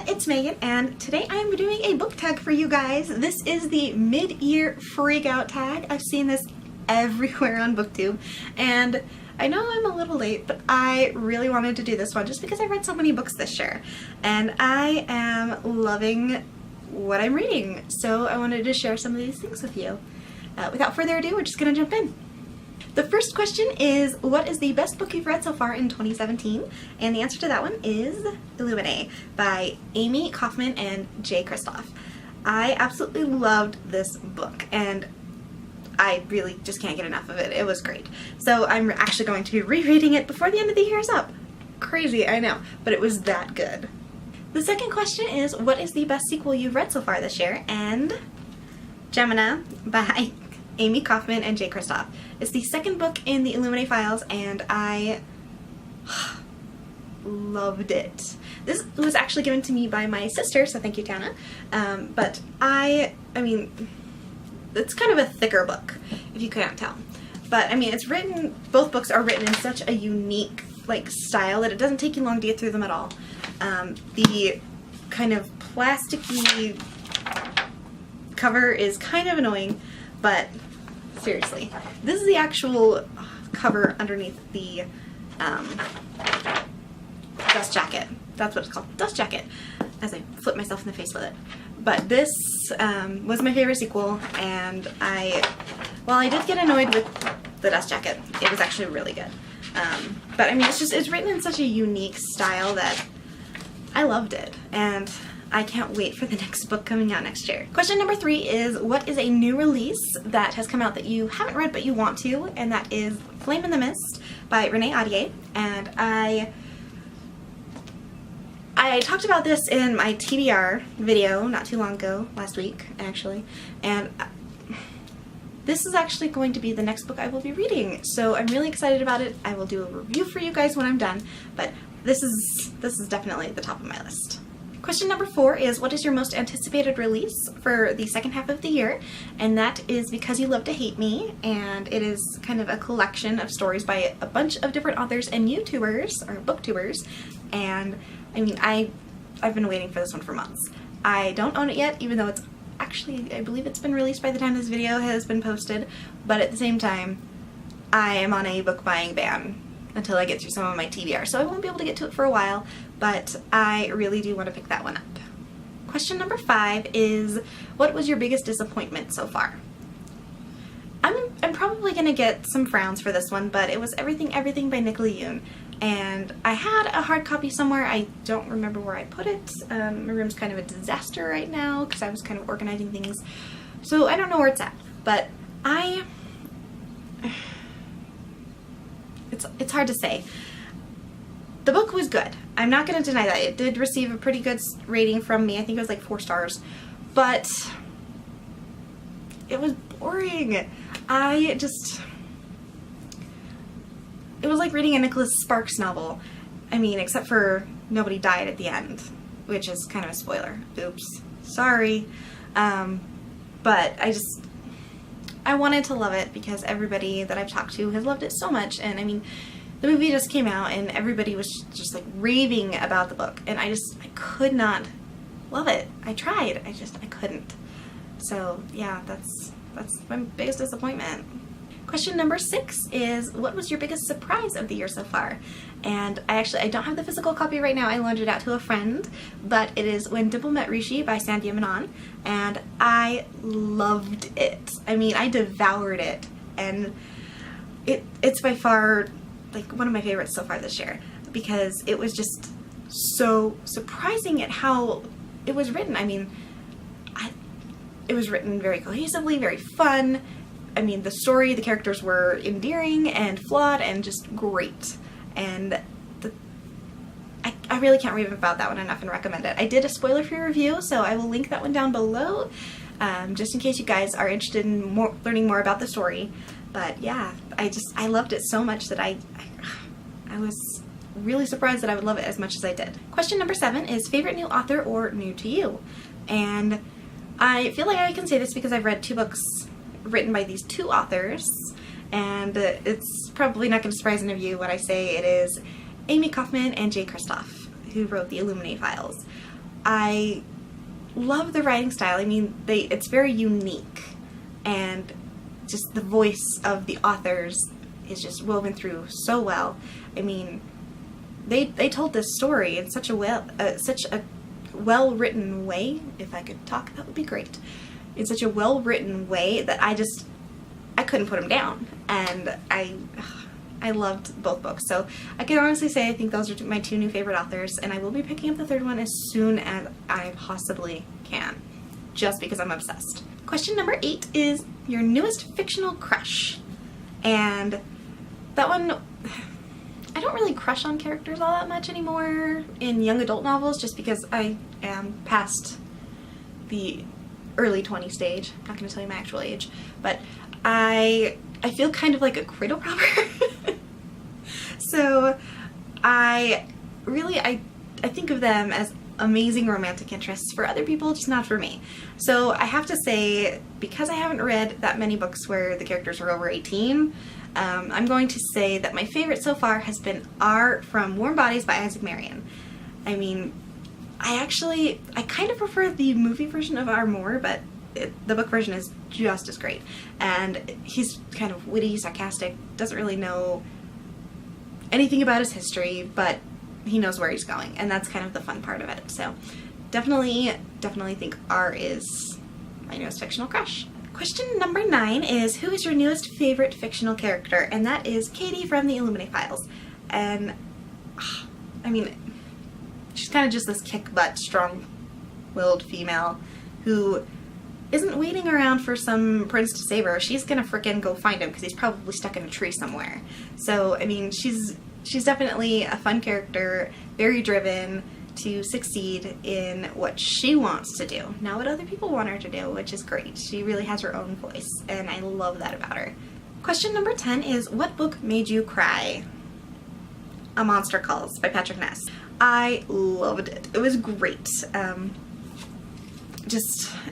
it's Megan, and today I am doing a book tag for you guys. This is the mid-year freak-out tag. I've seen this everywhere on Booktube, and I know I'm a little late, but I really wanted to do this one just because I read so many books this year, and I am loving what I'm reading, so I wanted to share some of these things with you. Without further ado, we're just gonna jump in. The first question is, what is the best book you've read so far in 2017? And the answer to that one is Illuminae by Amy Kaufman and Jay Kristoff. I absolutely loved this book, and I really just can't get enough of it. It was great. So I'm actually going to be rereading it before the end of the year is up. Crazy, I know, but it was that good. The second question is, what is the best sequel you've read so far this year? And Gemina by Amy Kaufman and Jay Kristoff. It's the second book in the Illuminae files, and I loved it. This was actually given to me by my sister, so thank you, Tana. But I mean, it's kind of a thicker book, if you couldn't tell. But I mean, it's written, both books are written in such a unique style that it doesn't take you long to get through them at all. The kind of plasticky cover is kind of annoying, but seriously, this is the actual cover underneath the dust jacket. That's what it's called, dust jacket, as I flip myself in the face with it. But this was my favorite sequel, and while I did get annoyed with the dust jacket, it was actually really good. But I mean, it's written in such a unique style that I loved it, and I can't wait for the next book coming out next year. Question number 3 is, what is a new release that has come out that you haven't read but you want to? And that is Flame in the Mist by Renee Ahdieh. And I talked about this in my TBR video not too long ago, last week actually, and this is actually going to be the next book I will be reading, so I'm really excited about it. I will do a review for you guys when I'm done, but this is definitely at the top of my list. Question number 4 is, what is your most anticipated release for the second half of the year? And that is Because You Love to Hate Me, and it is kind of a collection of stories by a bunch of different authors and YouTubers, or Booktubers, and I mean, I've been waiting for this one for months. I don't own it yet, even though it's actually, I believe it's been released by the time this video has been posted, but at the same time, I am on a book buying ban until I get through some of my TBR, so I won't be able to get to it for a while, but I really do want to pick that one up. Question number 5 is, what was your biggest disappointment so far? I'm probably going to get some frowns for this one, but it was Everything by Nicola Yoon, and I had a hard copy somewhere. I don't remember where I put it. My room's kind of a disaster right now because I was kind of organizing things, so I don't know where it's at, but it's hard to say. The book was good. I'm not going to deny that. It did receive a pretty good rating from me. I think it was like 4 stars. But it was boring. It was like reading a Nicholas Sparks novel. I mean, except for nobody died at the end, which is kind of a spoiler. Oops. Sorry. But I wanted to love it because everybody that I've talked to has loved it so much, and I mean, the movie just came out and everybody was just like raving about the book, and I could not love it. I tried, I couldn't. So yeah, that's my biggest disappointment. Question number 6 is, what was your biggest surprise of the year so far? And I don't have the physical copy right now. I loaned it out to a friend, but it is When Dimple Met Rishi by Sandhya Menon, and I loved it. I mean, I devoured it, and it's by far like one of my favorites so far this year because it was just so surprising at how it was written. I mean, it was written very cohesively, very fun. I mean, the story, the characters were endearing and flawed and just great. And I really can't rave about that one enough and recommend it. I did a spoiler-free review, so I will link that one down below, just in case you guys are interested in learning more about the story. But yeah, I loved it so much that I was really surprised that I would love it as much as I did. Question number 7 is, favorite new author or new to you? And I feel like I can say this because I've read 2 books written by these 2 authors, and it's probably not going to surprise any of you when I say it is Amy Kaufman and Jay Kristoff, who wrote the Illuminae files. I love the writing style. I mean, it's very unique, and just the voice of the authors is just woven through so well. I mean, they told this story in such a well-written way. If I could talk, that would be great. In such a well-written way that I couldn't put them down, and I loved both books. So I can honestly say I think those are my 2 new favorite authors, and I will be picking up the 3rd one as soon as I possibly can, just because I'm obsessed. Question number 8 is your newest fictional crush. And that one, I don't really crush on characters all that much anymore in young adult novels, just because I am past the early 20 stage. I'm not going to tell you my actual age, but I feel kind of like a cradle robber. So I think of them as amazing romantic interests for other people, just not for me. So I have to say, because I haven't read that many books where the characters are over 18, I'm going to say that my favorite so far has been R from Warm Bodies by Isaac Marion. I mean, I kind of prefer the movie version of R more, but the book version is just as great. And he's kind of witty, sarcastic, doesn't really know anything about his history, but he knows where he's going, and that's kind of the fun part of it. So definitely think R is my newest fictional crush. Question number 9 is, who is your newest favorite fictional character? And that is Katie from the Illuminate Files. And I mean, she's kind of just this kick-butt, strong-willed female who isn't waiting around for some prince to save her. She's gonna frickin' go find him because he's probably stuck in a tree somewhere. So, I mean, she's definitely a fun character, very driven to succeed in what she wants to do, not what other people want her to do, which is great. She really has her own voice, and I love that about her. Question number 10 is, what book made you cry? A Monster Calls by Patrick Ness. I loved it. It was great.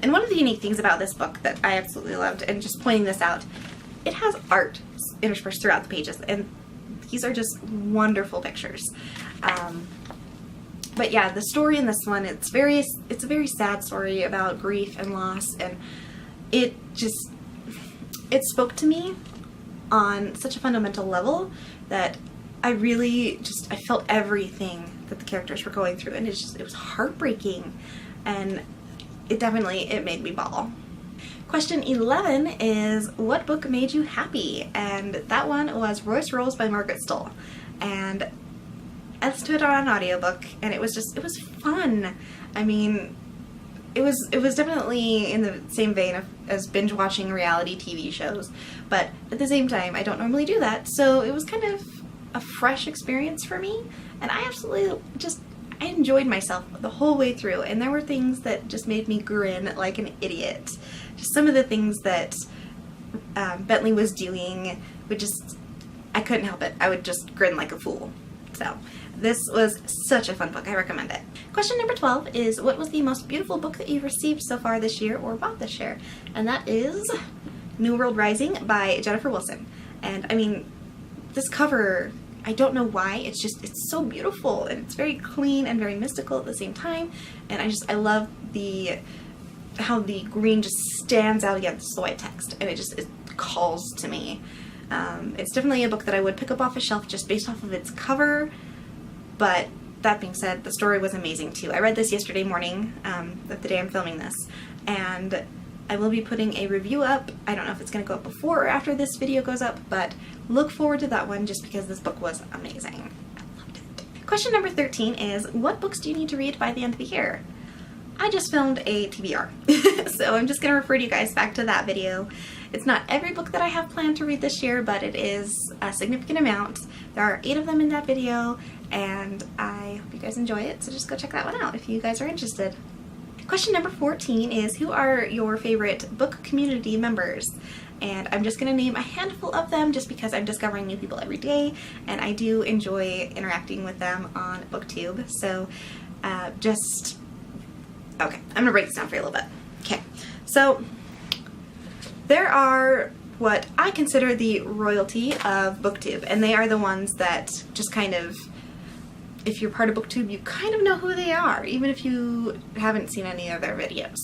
And one of the unique things about this book that I absolutely loved, and just pointing this out, it has art interspersed throughout the pages, and these are just wonderful pictures. But yeah, the story in this one, it's a very sad story about grief and loss, and it spoke to me on such a fundamental level that I felt everything that the characters were going through, and it was heartbreaking, and it made me bawl. Question 11 is, what book made you happy? And that one was Royce Rolls by Margaret Stoll. And I listened to it on an audiobook, and it was fun. I mean, it was definitely in the same vein as binge watching reality TV shows, but at the same time, I don't normally do that, so it was kind of a fresh experience for me, and I absolutely I enjoyed myself the whole way through, and there were things that just made me grin like an idiot. Just some of the things that Bentley was doing I couldn't help it. I would just grin like a fool. So this was such a fun book. I recommend it. Question number 12 is, what was the most beautiful book that you've received so far this year or bought this year? And that is New World Rising by Jennifer Wilson. And I mean, this cover, I don't know why, it's so beautiful, and it's very clean and very mystical at the same time, and I love how the green just stands out against the white text, and it calls to me. It's definitely a book that I would pick up off a shelf just based off of its cover, but that being said, the story was amazing too. I read this yesterday morning, the day I'm filming this, and I will be putting a review up. I don't know if it's going to go up before or after this video goes up, but look forward to that one just because this book was amazing. I loved it. Question number 13 is, what books do you need to read by the end of the year? I just filmed a TBR, so I'm just going to refer you guys back to that video. It's not every book that I have planned to read this year, but it is a significant amount. There are 8 of them in that video, and I hope you guys enjoy it, so just go check that one out if you guys are interested. Question number 14 is, who are your favorite book community members? And I'm just going to name a handful of them just because I'm discovering new people every day, and I do enjoy interacting with them on BookTube. So okay, I'm going to break this down for you a little bit. Okay, so there are what I consider the royalty of BookTube, and they are the ones that just kind of if you're part of BookTube, you kind of know who they are, even if you haven't seen any of their videos.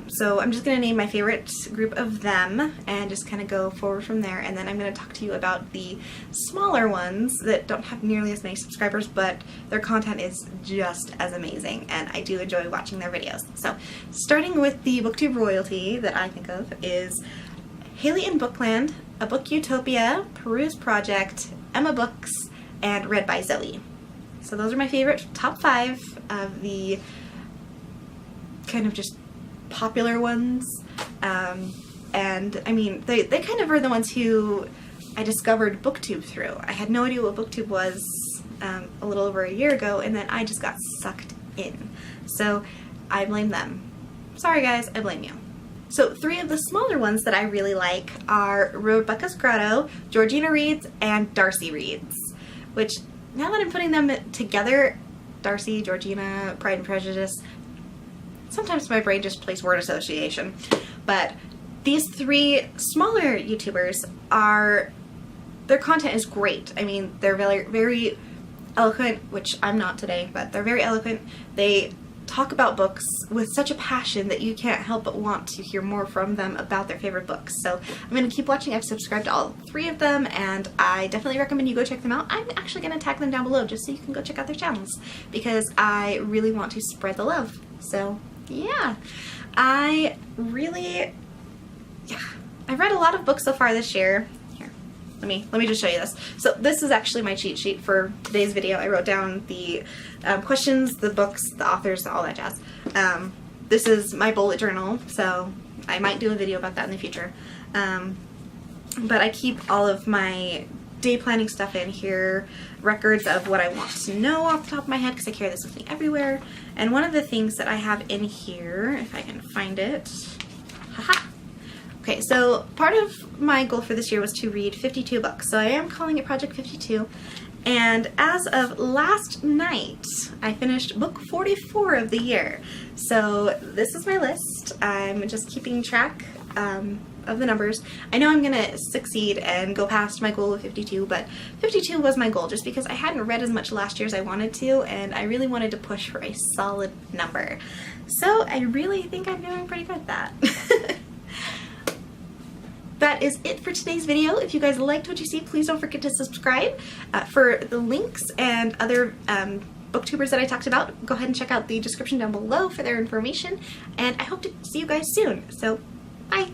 So I'm just going to name my favorite group of them and just kind of go forward from there, and then I'm going to talk to you about the smaller ones that don't have nearly as many subscribers, but their content is just as amazing, and I do enjoy watching their videos. So starting with the BookTube royalty that I think of is Haley in Bookland, A Book Utopia, Peruse Project, Emma Books, and Read by Zoe. So those are my favorite top 5 of the kind of just popular ones. And I mean, they kind of are the ones who I discovered BookTube through. I had no idea what BookTube was a little over a year ago, and then I just got sucked in. So I blame them. Sorry guys, I blame you. So 3 of the smaller ones that I really like are Rebecca's Grotto, Georgina Reads, and Darcy Reads, which now that I'm putting them together, Darcy, Georgina, Pride and Prejudice, sometimes my brain just plays word association. But these 3 smaller YouTubers their content is great. I mean, they're very, very eloquent, which I'm not today, but they're very eloquent. They talk about books with such a passion that you can't help but want to hear more from them about their favorite books. So I'm going to keep watching. I've subscribed to all 3 of them, and I definitely recommend you go check them out. I'm actually going to tag them down below just so you can go check out their channels, because I really want to spread the love. So yeah, I've read a lot of books so far this year. Here, let me just show you this. So this is actually my cheat sheet for today's video. I wrote down the questions, the books, the authors, all that jazz. This is my bullet journal, so I might do a video about that in the future. But I keep all of my day planning stuff in here, records of what I want to know off the top of my head, because I carry this with me everywhere. And one of the things that I have in here, if I can find it, haha. Okay, so part of my goal for this year was to read 52 books, so I am calling it Project 52. And as of last night, I finished book 44 of the year. So this is my list. I'm just keeping track of the numbers. I know I'm gonna succeed and go past my goal of 52, but 52 was my goal just because I hadn't read as much last year as I wanted to, and I really wanted to push for a solid number. So I really think I'm doing pretty good at that. That is it for today's video. If you guys liked what you see, please don't forget to subscribe. For the links and other booktubers that I talked about, go ahead and check out the description down below for their information, and I hope to see you guys soon. So, bye!